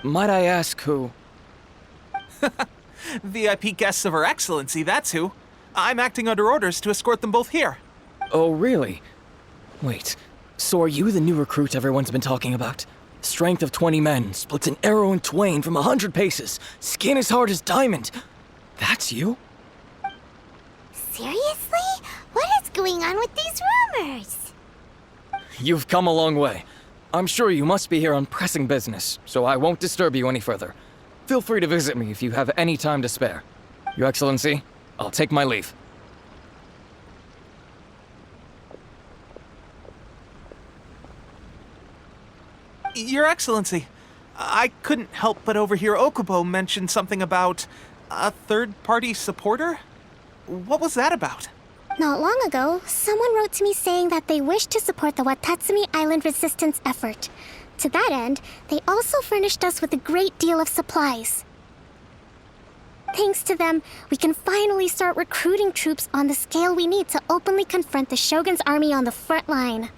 Might I ask who? VIP guests of Her Excellency, that's who. I'm acting under orders to escort them both here. Oh, really? Wait, so are you the new recruit everyone's been talking about? Strength of 20 men, splits an arrow in twain from 100 paces, skin as hard as diamond. That's you? Seriously? What is going on with these rumors? You've come a long way. I'm sure you must be here on pressing business, so I won't disturb you any further. Feel free to visit me if you have any time to spare. Your Excellency, I'll take my leave. Your Excellency, I couldn't help but overhear Okubo mention something about a third-party supporter? What was that about? Not long ago, someone wrote to me saying that they wish to support the Watatsumi Island resistance effort. To that end, they also furnished us with a great deal of supplies. Thanks to them, we can finally start recruiting troops on the scale we need to openly confront the Shogun's army on the front line.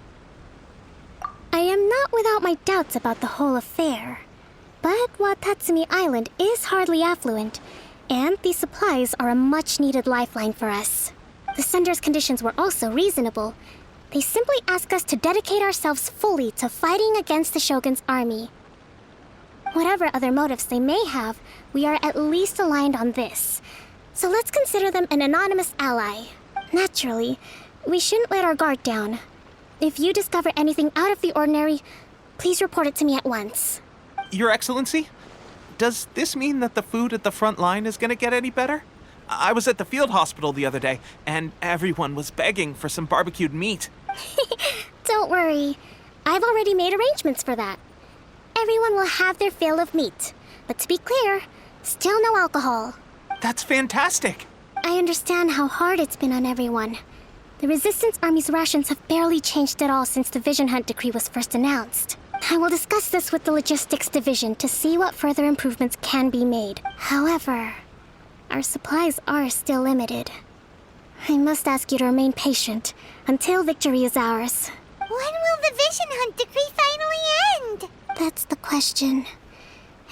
I am not without my doubts about the whole affair, but Watatsumi Island is hardly affluent, and these supplies are a much-needed lifeline for us. The sender's conditions were also reasonable. They simply ask us to dedicate ourselves fully to fighting against the Shogun's army. Whatever other motives they may have, we are at least aligned on this. So let's consider them an anonymous ally. Naturally, we shouldn't let our guard down. If you discover anything out of the ordinary, please report it to me at once. Your Excellency, does this mean that the food at the front line is gonna get any better? I was at the field hospital the other day, and everyone was begging for some barbecued meat. Don't worry. I've already made arrangements for that. Everyone will have their fill of meat. But to be clear, still no alcohol. That's fantastic! I understand how hard it's been on everyone. The Resistance Army's rations have barely changed at all since the Vision Hunt decree was first announced. I will discuss this with the Logistics Division to see what further improvements can be made. However, our supplies are still limited. I must ask you to remain patient until victory is ours. When will the Vision Hunt decree finally end? That's the question.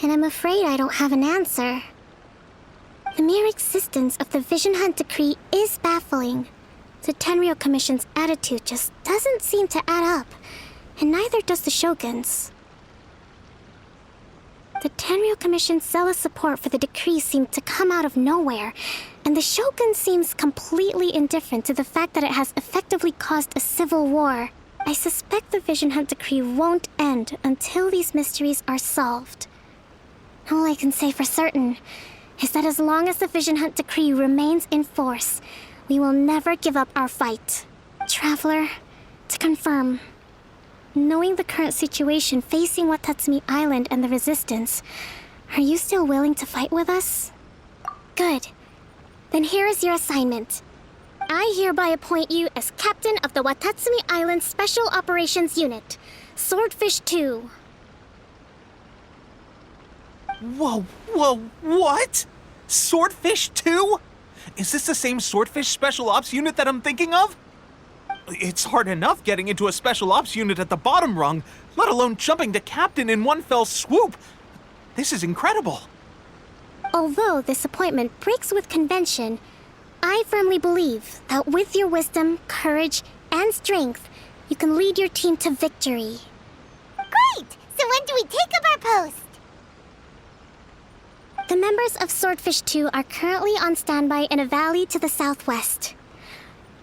And I'm afraid I don't have an answer. The mere existence of the Vision Hunt decree is baffling. The Tenryou Commission's attitude just doesn't seem to add up, and neither does the Shogun's. The Tenryou Commission's zealous support for the decree seemed to come out of nowhere, and the Shogun seems completely indifferent to the fact that it has effectively caused a civil war. I suspect the Vision Hunt decree won't end until these mysteries are solved. All I can say for certain is that as long as the Vision Hunt decree remains in force, we will never give up our fight. Traveler, to confirm, knowing the current situation facing Watatsumi Island and the Resistance, are you still willing to fight with us? Good. Then here is your assignment. I hereby appoint you as Captain of the Watatsumi Island Special Operations Unit, Swordfish 2. Whoa, what? Swordfish 2? Is this the same Swordfish Special Ops unit that I'm thinking of? It's hard enough getting into a Special Ops unit at the bottom rung, let alone jumping to Captain in one fell swoop. This is incredible. Although this appointment breaks with convention, I firmly believe that with your wisdom, courage, and strength, you can lead your team to victory. Great! So when do we take up our post? The members of Swordfish 2 are currently on standby in a valley to the southwest.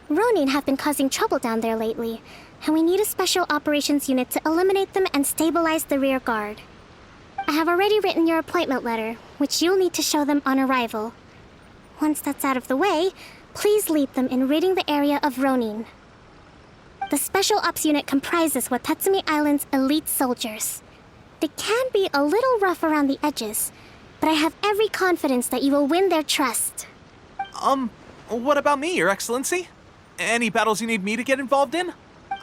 Ronin have been causing trouble down there lately, and we need a special operations unit to eliminate them and stabilize the rear guard. I have already written your appointment letter, which you'll need to show them on arrival. Once that's out of the way, please lead them in ridding the area of Ronin. The Special Ops unit comprises Watatsumi Island's elite soldiers. They can be a little rough around the edges, but I have every confidence that you will win their trust. What about me, Your Excellency? Any battles you need me to get involved in?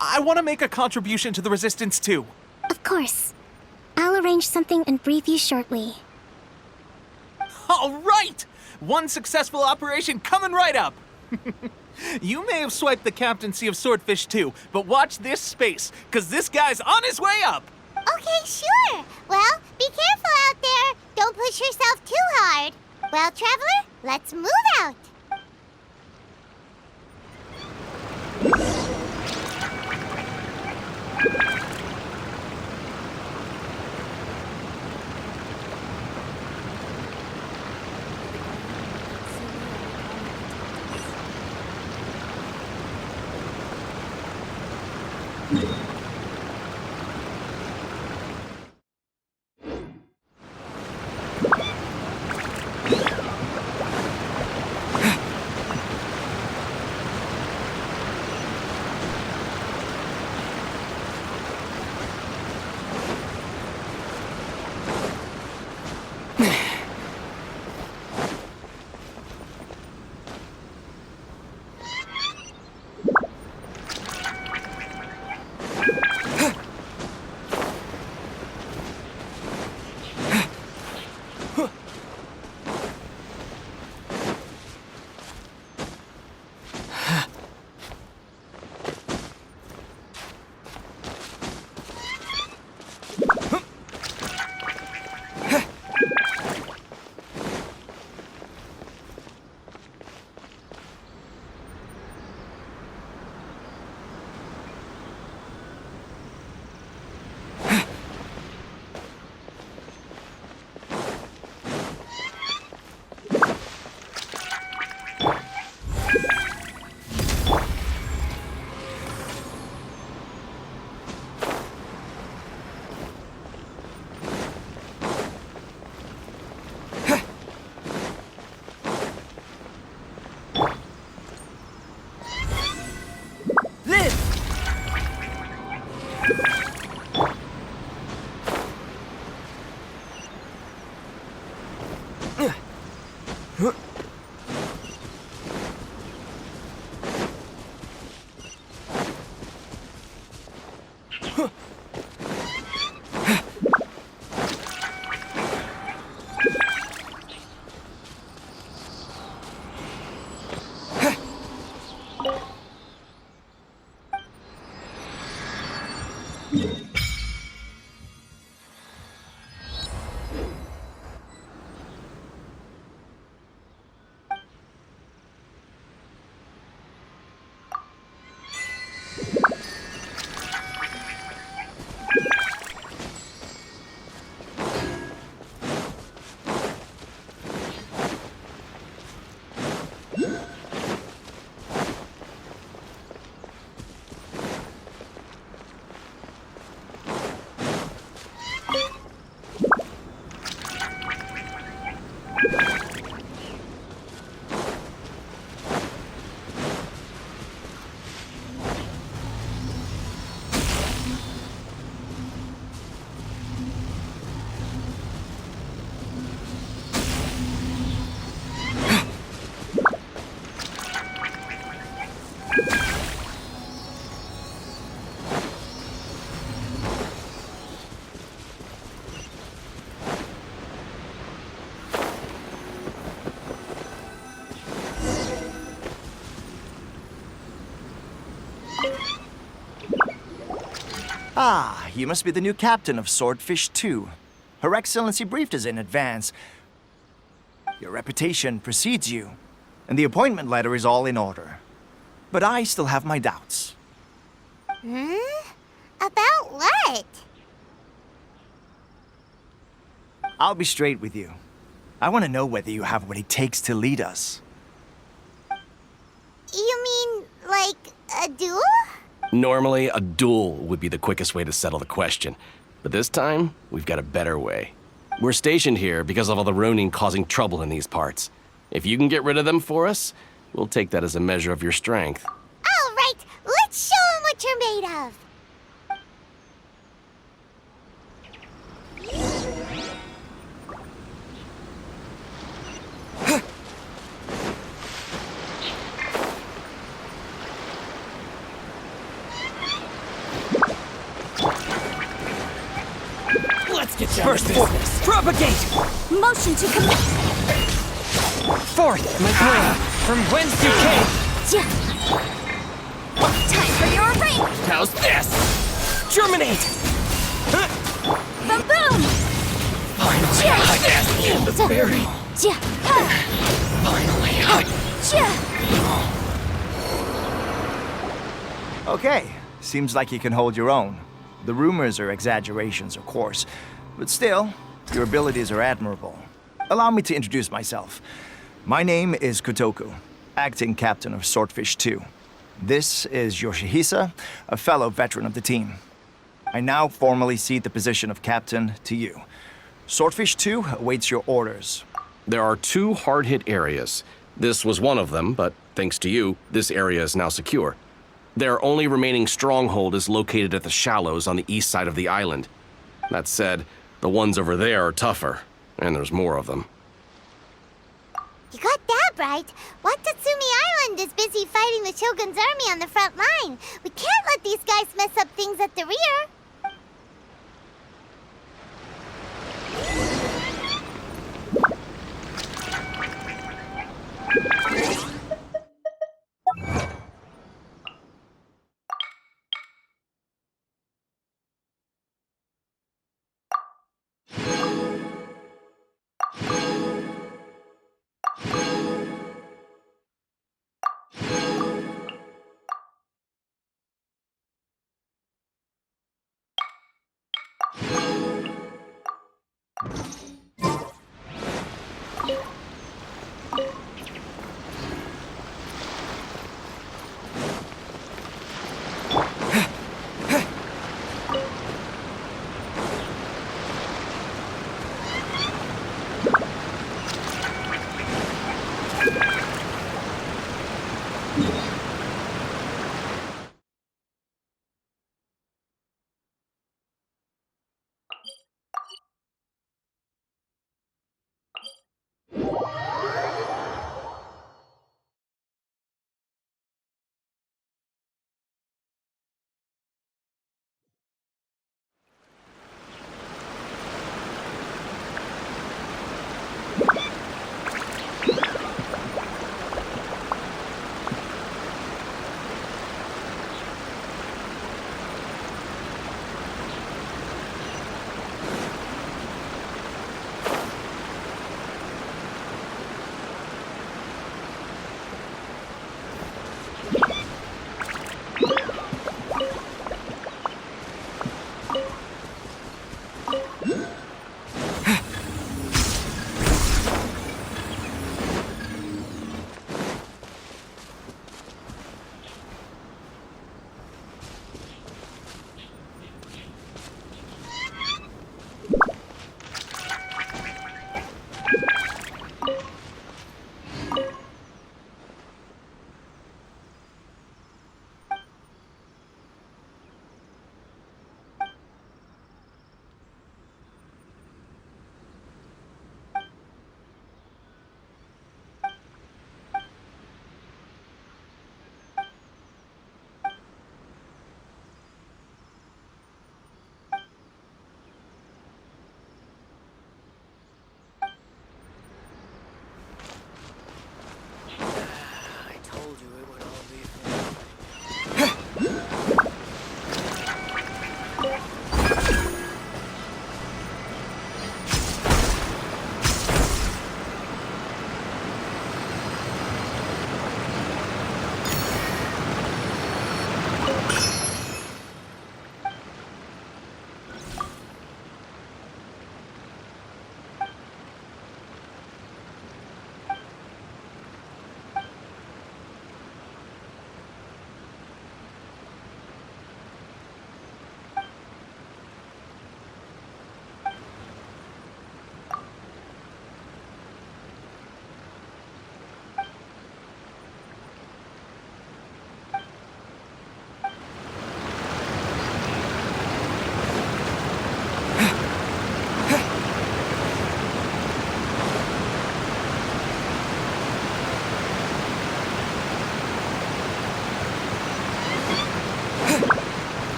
I want to make a contribution to the Resistance too. Of course. I'll arrange something and brief you shortly. All right! One successful operation coming right up! You may have swiped the captaincy of Swordfish 2, but watch this space, because this guy's on his way up! Okay, sure. Well, be careful out Well, Traveler, let's move out. Ah, you must be the new captain of Swordfish 2. Her Excellency briefed us in advance. Your reputation precedes you, and the appointment letter is all in order. But I still have my doubts. About what? I'll be straight with you. I want to know whether you have what it takes to lead us. You mean, like, a duel? Normally, a duel would be the quickest way to settle the question. But this time, we've got a better way. We're stationed here because of all the Ronin causing trouble in these parts. If you can get rid of them for us, we'll take that as a measure of your strength. All right, let's show 'em what you're made of. Let's get down to business. Propagate! Motion to commit. Forth, my brain, from whence you came! Time for your ring. How's this? Germinate! Boom boom. Finally, I guess the berry. Finally. Okay, seems like you can hold your own. The rumors are exaggerations, of course, but still, your abilities are admirable. Allow me to introduce myself. My name is Kotoku, acting captain of Swordfish 2. This is Yoshihisa, a fellow veteran of the team. I now formally cede the position of captain to you. Swordfish 2 awaits your orders. There are 2 hard-hit areas. This was one of them, but thanks to you, this area is now secure. Their only remaining stronghold is located at the shallows on the east side of the island. That said, the ones over there are tougher, and there's more of them. You got that right. Watatsumi Island is busy fighting the Shogun's army on the front line. We can't let these guys mess up things at the rear.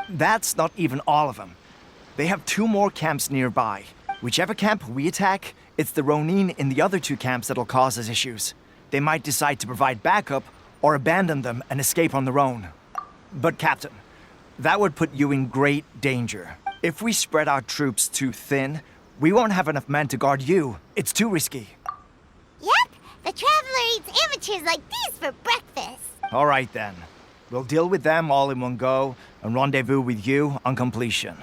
That's not even all of them. They have 2 more camps nearby. Whichever camp we attack, it's the Ronin in the other 2 camps that'll cause us issues. They might decide to provide backup or abandon them and escape on their own. But Captain, that would put you in great danger. If we spread our troops too thin, we won't have enough men to guard you. It's too risky. Yep, the Traveler eats amateurs like these for breakfast. All right then. We'll deal with them all in one go and rendezvous with you on completion.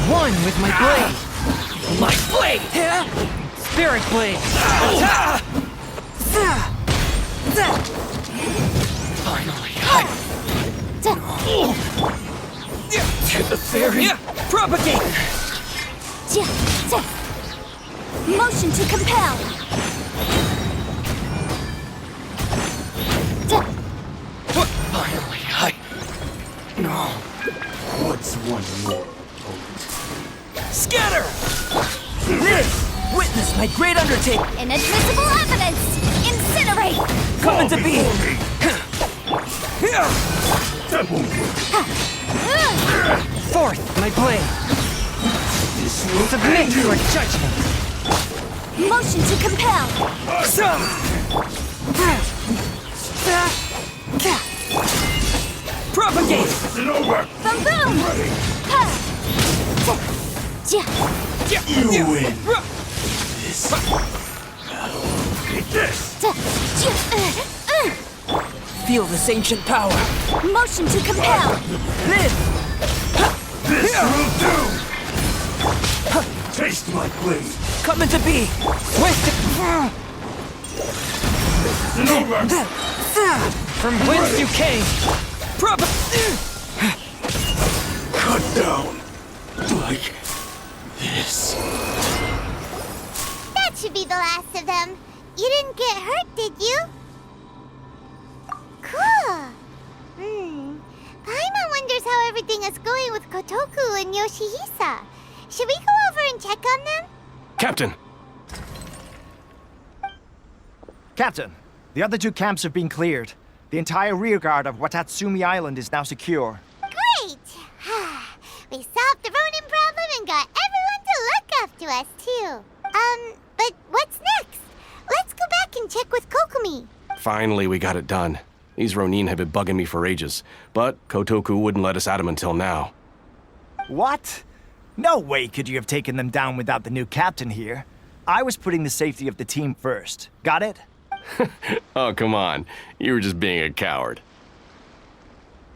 One with my blade. My blade! Spirit blade. Finally. To the fairy. Propagate! Motion to compel. Finally, No. What's one more? Scatter! Witness my great undertaking! Inadmissible evidence. Incinerate. Coming to be! Forth, my blade! Submit your judgment! Motion to compel. Propagate! Boom boom. You win. This battle. Take this. Feel this ancient power! Motion to compel. This! This will do. Taste my blade. Coming to be! Twist! From whence you came! Cut down. Like this. That should be the last of them. You didn't get hurt, did you? Cool. Paimon wonders how everything is going with Kotoku and Yoshihisa. Should we go over and check on them? Captain! Captain, the other 2 camps have been cleared. The entire rearguard of Watatsumi Island is now secure. Great! We solved the Ronin problem and got everyone to look after us, too. But what's next? Let's go back and check with Kokumi. Finally, we got it done. These Ronin have been bugging me for ages, but Kotoku wouldn't let us at him until now. What? No way could you have taken them down without the new captain here. I was putting the safety of the team first. Got it? Oh, come on. You were just being a coward.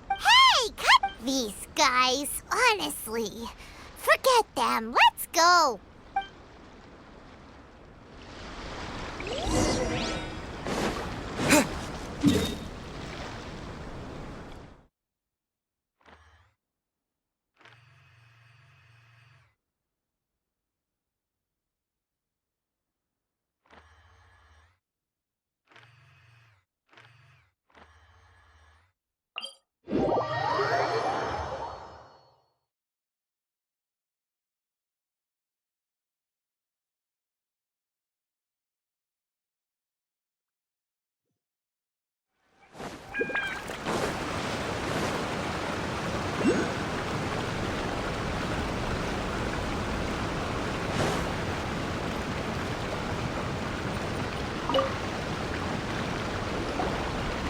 Hey, cut these guys, honestly. Forget them. Let's go.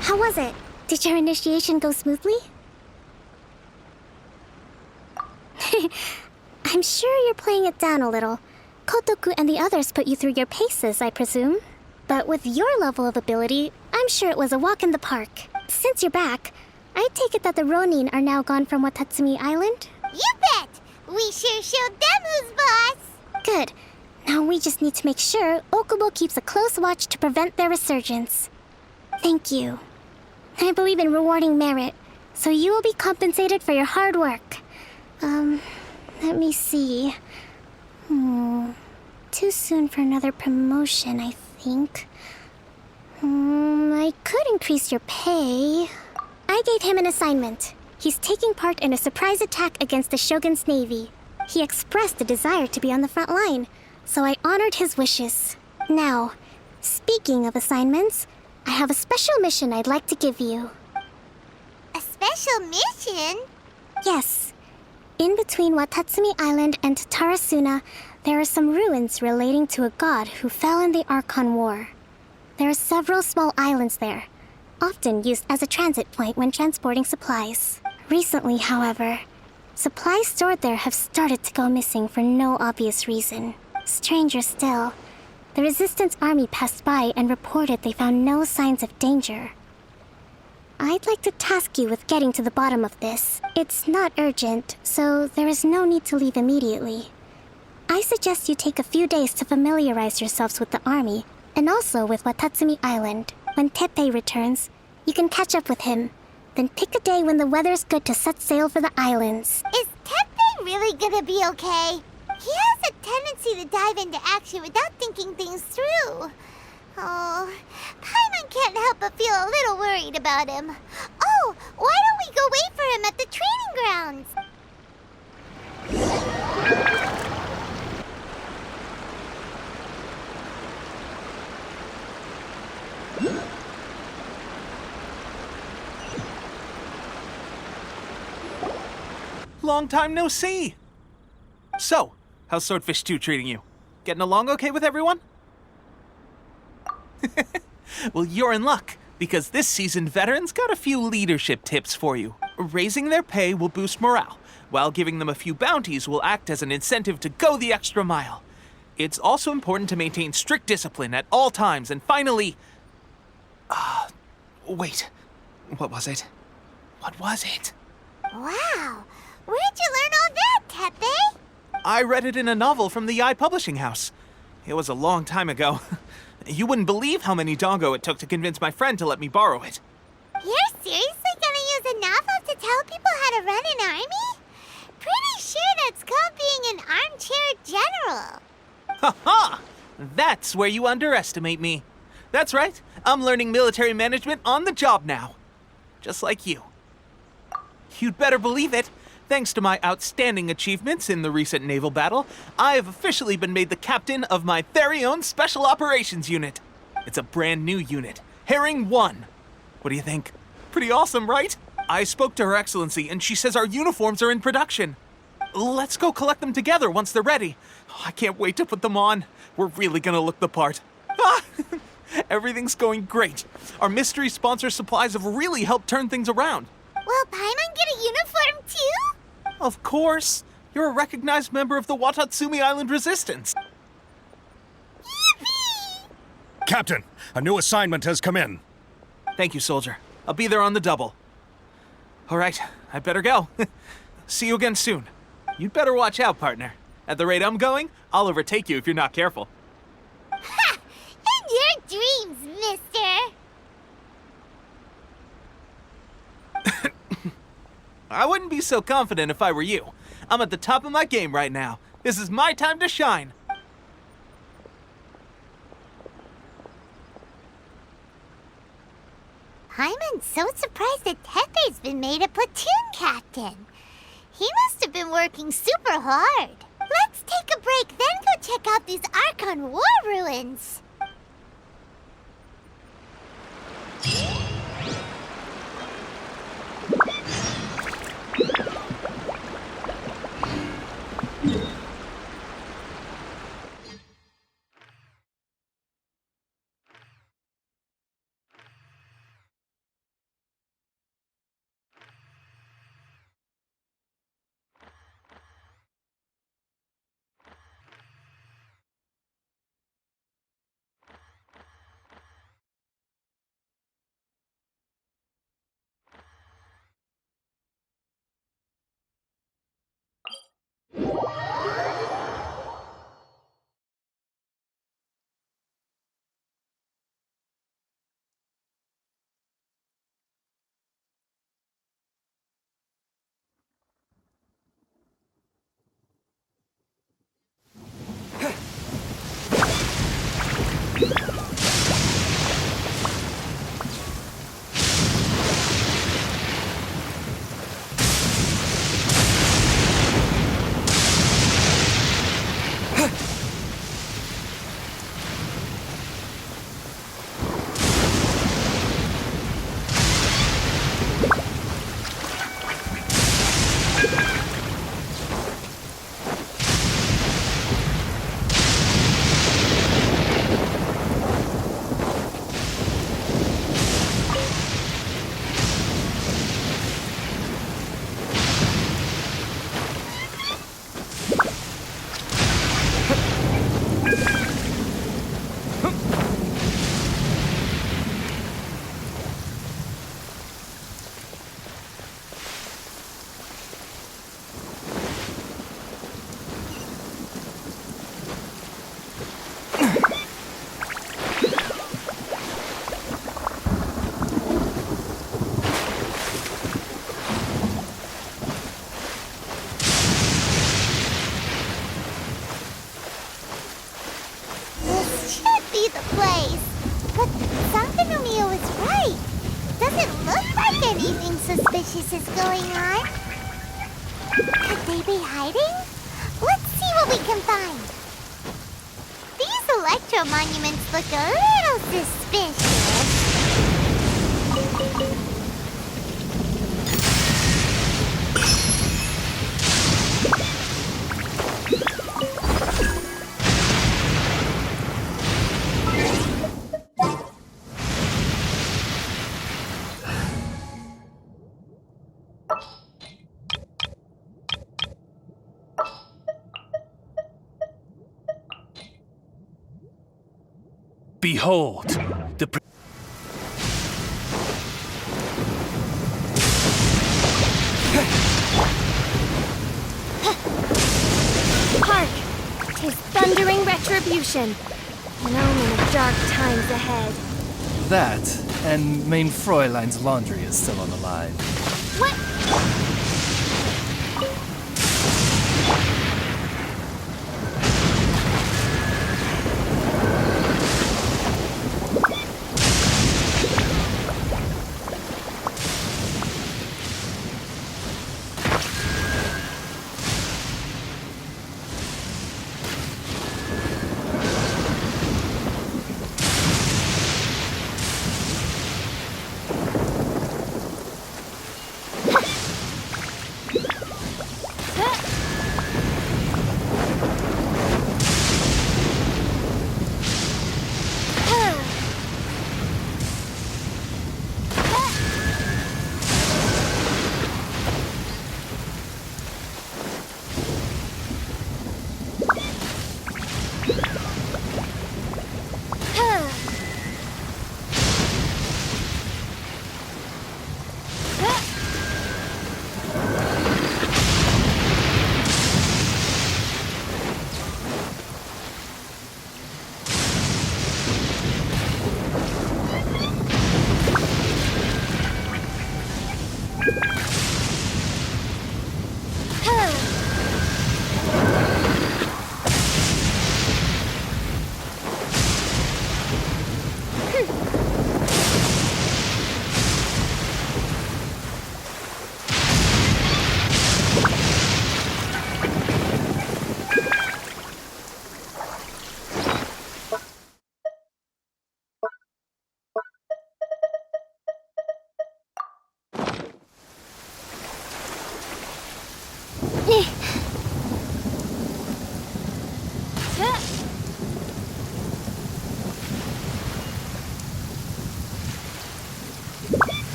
How was it? Did your initiation go smoothly? I'm sure you're playing it down a little. Kotoku and the others put you through your paces, I presume. But with your level of ability, I'm sure it was a walk in the park. Since you're back, I take it that the Ronin are now gone from Watatsumi Island? You bet! We sure showed them who's boss! Good. Now we just need to make sure Okubo keeps a close watch to prevent their resurgence. Thank you. I believe in rewarding merit, so you will be compensated for your hard work. Let me see. too soon for another promotion, I think. I could increase your pay. I gave him an assignment. He's taking part in a surprise attack against the Shogun's navy. He expressed a desire to be on the front line, so I honored his wishes. Now, speaking of assignments, I have a special mission I'd like to give you. A special mission? Yes. In between Watatsumi Island and Tarasuna, there are some ruins relating to a god who fell in the Archon War. There are several small islands there, often used as a transit point when transporting supplies. Recently, however, supplies stored there have started to go missing for no obvious reason. Stranger still, the Resistance army passed by and reported they found no signs of danger. I'd like to task you with getting to the bottom of this. It's not urgent, so there is no need to leave immediately. I suggest you take a few days to familiarize yourselves with the army, and also with Watatsumi Island. When Teppei returns, you can catch up with him. Then pick a day when the weather's good to set sail for the islands. Is Teppei really gonna be okay? He has a tendency to dive into action without thinking things through. Oh, Paimon can't help but feel a little worried about him. Oh, why don't we go wait for him at the training grounds? Long time no see! So, how's Swordfish 2 treating you? Getting along okay with everyone? Well, you're in luck, because this seasoned veteran's got a few leadership tips for you. Raising their pay will boost morale, while giving them a few bounties will act as an incentive to go the extra mile. It's also important to maintain strict discipline at all times, and finally... wait. What was it? What was it? Wow, where'd you learn all that, Teppei? I read it in a novel from the Yae Publishing House. It was a long time ago. You wouldn't believe how many dongo it took to convince my friend to let me borrow it. You're seriously gonna use a novel to tell people how to run an army? Pretty sure that's called being an armchair general. Ha ha! That's where you underestimate me. That's right, I'm learning military management on the job now. Just like you. You'd better believe it. Thanks to my outstanding achievements in the recent naval battle, I have officially been made the captain of my very own Special Operations Unit. It's a brand new unit, Herring 1. What do you think? Pretty awesome, right? I spoke to Her Excellency and she says our uniforms are in production. Let's go collect them together once they're ready. I can't wait to put them on. We're really gonna look the part. Everything's going great. Our mystery sponsor supplies have really helped turn things around. Will Paimon get a uniform too? Of course. You're a recognized member of the Watatsumi Island Resistance. Yippee! Captain, a new assignment has come in. Thank you, soldier. I'll be there on the double. All right, I better go. See you again soon. You'd better watch out, partner. At the rate I'm going, I'll overtake you if you're not careful. Ha! In your dreams, mister! I wouldn't be so confident if I were you. I'm at the top of my game right now. This is my time to shine. Paimon's so surprised that Teppei's been made a platoon captain. He must have been working super hard. Let's take a break, then go check out these Archon War ruins. place. But Sankanumio is right. Doesn't look like anything suspicious is going on. Could they be hiding? Let's see what we can find. These electro monuments look a little suspicious. Behold, the Hark! 'Tis thundering retribution. An omen of dark times ahead. That, and main Fräulein's laundry is still on the line. What?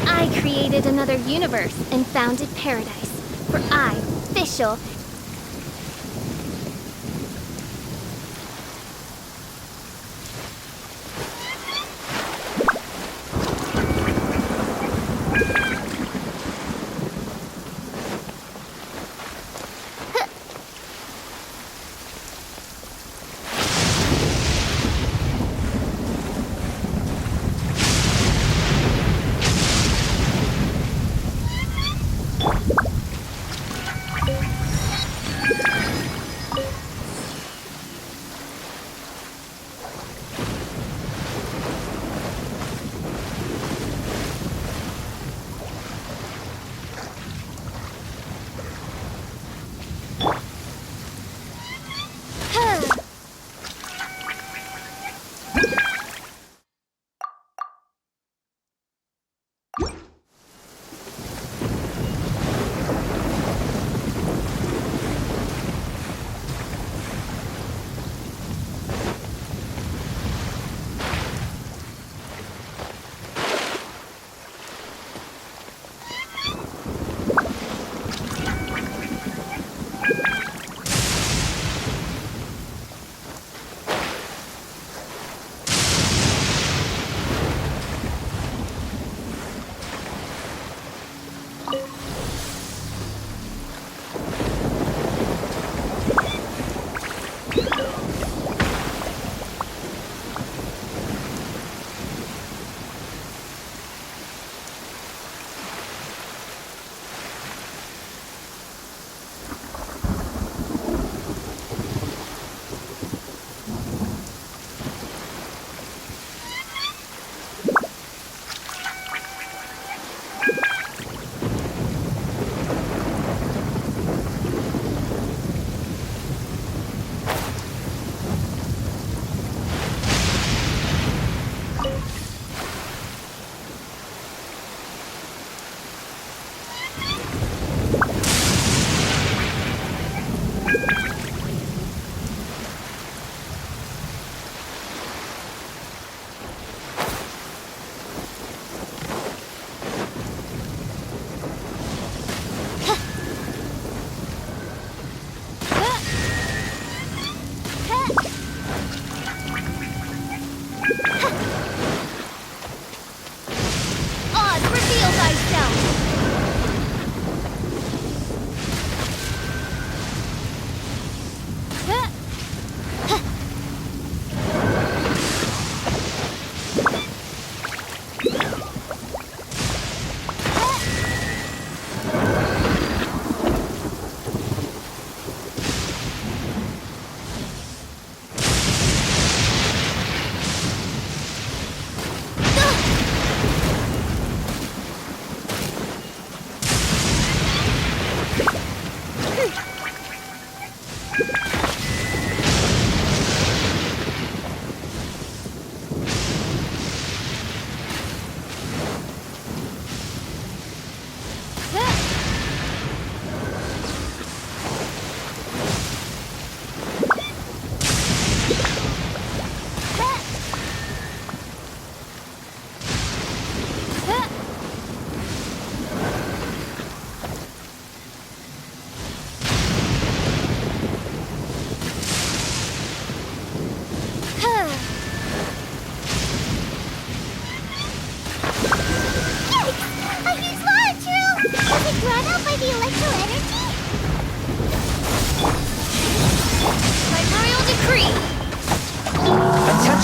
I created another universe and founded paradise. For I, Fischl,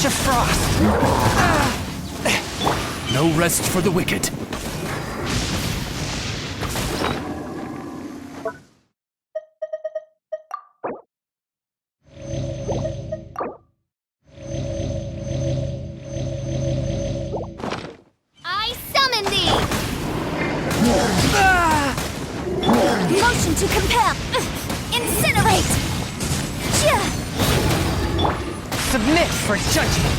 of frost! No rest for the wicked. I summon thee! Motion to compel! Incinerate! Submit for judgment!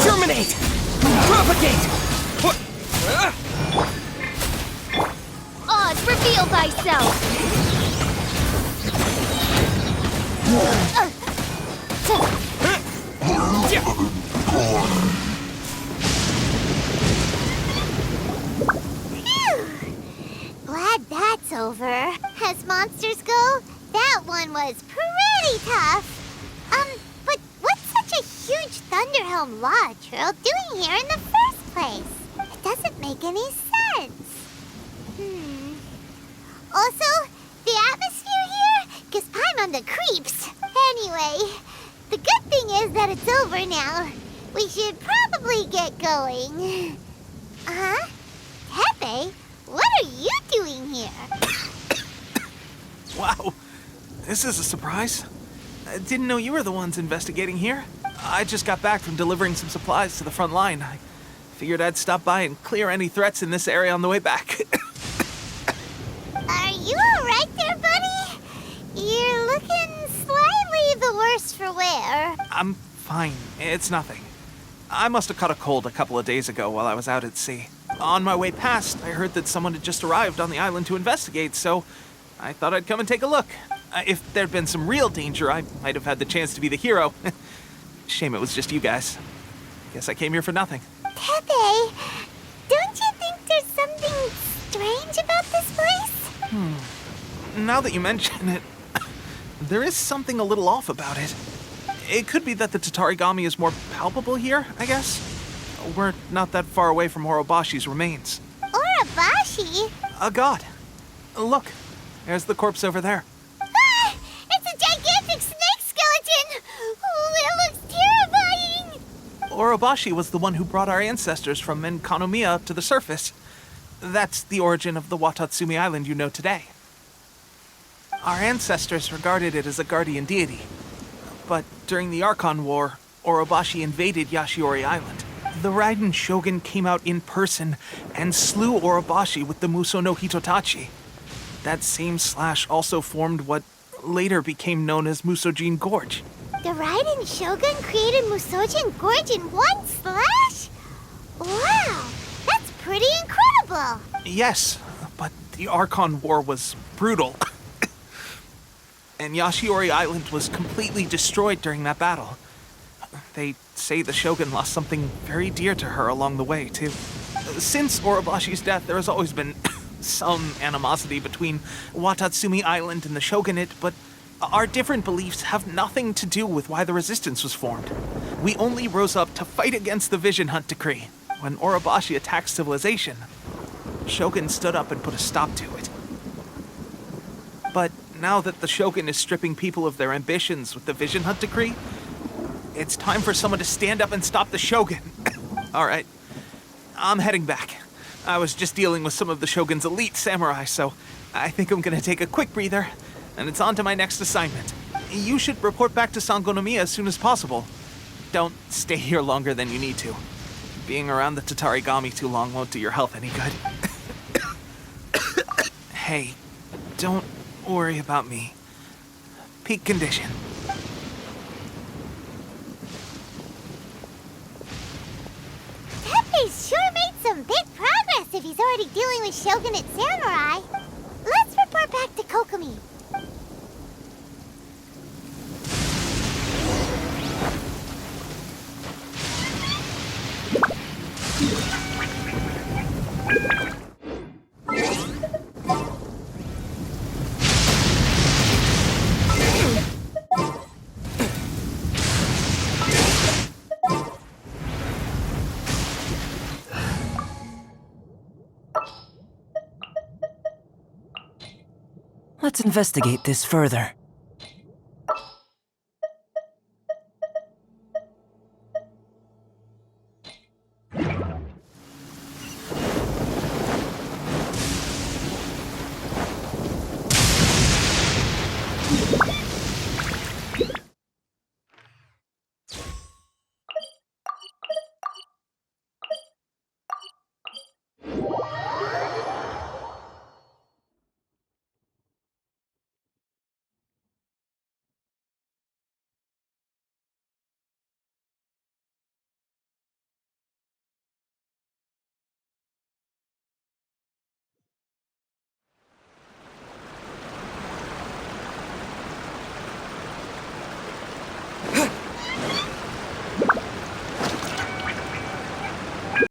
Germinate! Propagate! Oz, reveal thyself! Glad that's over. As monsters go, that one was pretty tough. But what's such a huge Thunderhelm Law Trail doing here in the first place? It doesn't make any sense. Also, the atmosphere here gives Paimon the creeps. Anyway, the good thing is that it's over now. We should probably get going. Huh? Pepe, what are you doing here? Wow, this is a surprise. I didn't know you were the ones investigating here. I just got back from delivering some supplies to the front line. I figured I'd stop by and clear any threats in this area on the way back. Are you alright there, buddy? You're looking slightly the worse for wear. I'm fine. It's nothing. I must have caught a cold a couple of days ago while I was out at sea. On my way past, I heard that someone had just arrived on the island to investigate, so I thought I'd come and take a look. If there'd been some real danger, I might have had the chance to be the hero. Shame it was just you guys. Guess I came here for nothing. Pepe, don't you think there's something strange about this place? Now that you mention it, there is something a little off about it. It could be that the Tatarigami is more palpable here, I guess. We're not that far away from Orobashi's remains. Orobashi? A god. Look, there's the corpse over there. Ah! It's a gigantic snake skeleton! Oh, it looks terrifying! Orobashi was the one who brought our ancestors from Enkanomiya up to the surface. That's the origin of the Watatsumi Island you know today. Our ancestors regarded it as a guardian deity. But during the Archon War, Orobashi invaded Yashiori Island. The Raiden Shogun came out in person and slew Orobashi with the Muso no Hitotachi. That same slash also formed what later became known as Musojin Gorge. The Raiden Shogun created Musojin Gorge in one slash? Wow, that's pretty incredible! Yes, but the Archon War was brutal. And Yashiori Island was completely destroyed during that battle. They say the Shogun lost something very dear to her along the way, too. Since Orobashi's death, there has always been some animosity between Watatsumi Island and the Shogunate, but our different beliefs have nothing to do with why the resistance was formed. We only rose up to fight against the Vision Hunt Decree. When Orobashi attacked civilization, Shogun stood up and put a stop to it. But now that the Shogun is stripping people of their ambitions with the Vision Hunt Decree, it's time for someone to stand up and stop the Shogun. All right, I'm heading back. I was just dealing with some of the Shogun's elite samurai, so I think I'm gonna take a quick breather, and it's on to my next assignment. You should report back to Sangonomiya as soon as possible. Don't stay here longer than you need to. Being around the Tatarigami too long won't do your health any good. Hey, don't worry about me. Peak condition. Pepe's sure made some big progress if he's already dealing with Shogunate samurai. Let's report back to Kokomi. Let's investigate this further.